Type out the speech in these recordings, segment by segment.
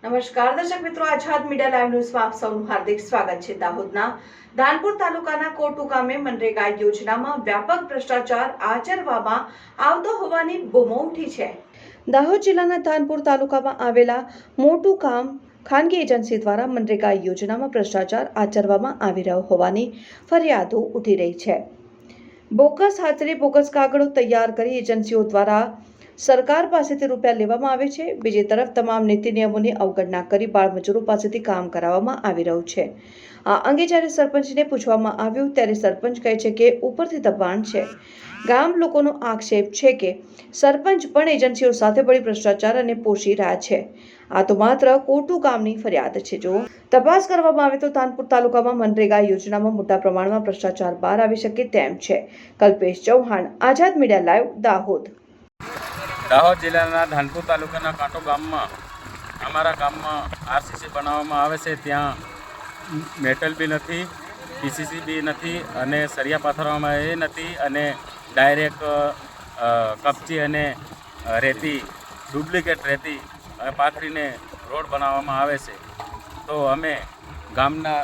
નમસ્કાર દર્શક મિત્રો, આઝાદ મીડિયા લાઈવ ન્યૂઝમાં આપ સૌનું હાર્દિક સ્વાગત છે। દાહોદના ધાનપુર તાલુકાના કોટુ ગામે મનરેગા યોજનામાં વ્યાપક ભ્રષ્ટાચાર આચરવામાં આવતો હોવાની બૂમો ઉઠી છે। દાહોદ જિલ્લાના ધાનપુર તાલુકામાં આવેલા મોટું ગામ ખાનગી એજન્સી દ્વારા મનરેગા યોજનામાં ભ્રષ્ટાચાર આચરવામાં આવી રહ્યો હોવાની ફરિયાદો ઉઠી રહી છે। બોગસ હાજરી, બોગસ કાગળો તૈયાર કરી એજન્સીઓ દ્વારા સરકાર પાસેથી રૂપિયા લેવામાં આવે છે। બીજી તરફ તમામ નીતિ નિયમોની અવગણના કરી બાળમજૂરો પાસેથી કામ કરાવવામાં આવી રહ્યું છે। આ અંગે જ્યારે સરપંચને પૂછવામાં આવ્યું ત્યારે સરપંચ કહે છે કે ઉપરથી દબાણ છે। ગામ લોકોનો આક્ષેપ છે કે સરપંચ પણ એજન્સીઓ સાથે બળી ભ્રષ્ટાચાર અને પોષી રહ્યા છે। આ તો માત્ર કોટુ ગામની ફરિયાદ છે। જો તપાસ કરવામાં આવે તો ધાનપુર તાલુકામાં મનરેગા યોજનામાં મોટા પ્રમાણમાં ભ્રષ્ટાચાર બહાર આવી શકે તેમ છે। કલ્પેશ ચૌહાણ, આઝાદ મીડિયા લાઈવ, દાહોદ। દાહોદ જિલ્લાના ધાનપુર તાલુકાના કાંટો ગામમાં અમારા ગામમાં આરસીસી બનાવવામાં આવે છે। ત્યાં મેટલ બી નથી, પીસીસી બી નથી અને સળિયા પાથરવામાં એ નથી અને ડાયરેક્ટ કપચી અને રેતી, ડુપ્લિકેટ રેતી પાથરીને રોડ બનાવવામાં આવે છે। તો અમે ગામના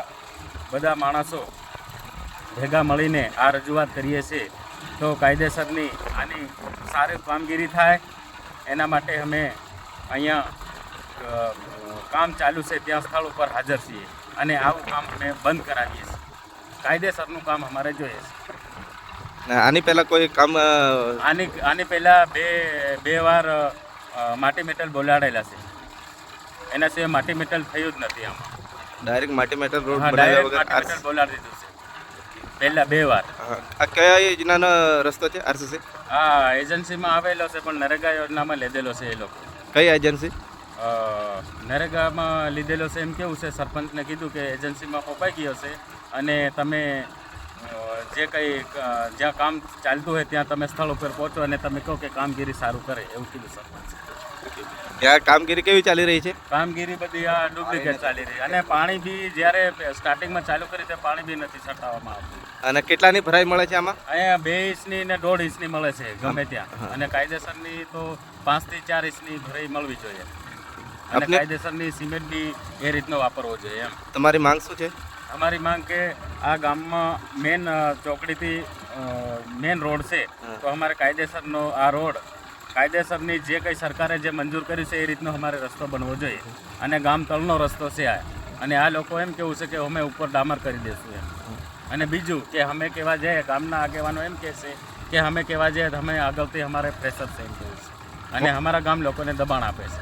બધા માણસો ભેગા મળીને આ રજૂઆત કરીએ છીએ તો કાયદેસરની આની સારી કામગીરી થાય એના માટે અમે અહીંયા કામ ચાલુ છે ત્યાં સ્થળ ઉપર હાજર છીએ અને આવું કામ અમે બંધ કરાવીએ છીએ। કાયદેસરનું કામ અમારે જોઈએ છે। આની પહેલાં કોઈ કામ આની પહેલાં બે વાર માટી મેટલ બોલાડેલા છે, એના સિવાય માટી મેટલ થયું જ નથી આમાં। ડાયરેક્ટ માટી મેટલ રોડ ડાયરેક્ટ માટી મેટલ બોલાડી દીધું છે પહેલાં 2 વાર। આ કયા યોજનાનો રસ્તો છે આરસીસી? હા, એજન્સીમાં આવેલો છે પણ નરેગા યોજનામાં લીધેલો છે એ લોકો। કઈ એજન્સી? નરેગામાં લીધેલો છે એમ કેવું છે, સરપંચને કીધું કે એજન્સીમાં ખોપાઈ ગયો છે અને તમે જે કંઈ જ્યાં કામ ચાલતું હોય ત્યાં તમે સ્થળ ઉપર પહોંચો અને તમે કહો કે કામગીરી સારું કરે એવું કીધું સરપંચ। ત્યાં કામગીરી કેવી ચાલી રહી છે? કામગીરી બધી આ ડુપ્લિકેટ ચાલી રહી અને પાણી બી જ્યારે સ્ટાર્ટિંગમાં ચાલુ કરી તે પાણી બી નથી છટાવવામાં આવતું। અને કેટલાની ભરાઈ મળે છે આમાં? અહીંયા 2 ઇંચની ને 1.5 ઇંચની મળે છે ગમે ત્યાં, અને કાયદેસરની તો 5 થી 4 ઇંચની ભરાઈ મળવી જોઈએ અને કાયદેસરની સિમેન્ટ બી એ રીતનો વાપરવો જોઈએ એમ। તમારી માંગ શું છે? અમારી માંગ કે આ ગામમાં મેન ચોકડીથી મેન રોડ છે તો અમારે કાયદેસરનો આ રોડ કાયદેસરની જે કંઈ સરકારે જે મંજૂર કર્યું છે એ રીતનો અમારે રસ્તો બનવો જોઈએ અને ગામ તળનો રસ્તો છે આ, અને આ લોકો એમ કેવું છે કે અમે ઉપર ડામર કરી દઈશું એમ। અને બીજું કે અમે કહેવા જઈએ, ગામના આગેવાનો એમ કહે છે કે અમે કહેવા જઈએ તો અમે આગળથી અમારે પ્રેશર છે એમ કહેવું છે અને અમારા ગામ લોકોને દબાણ આપે છે।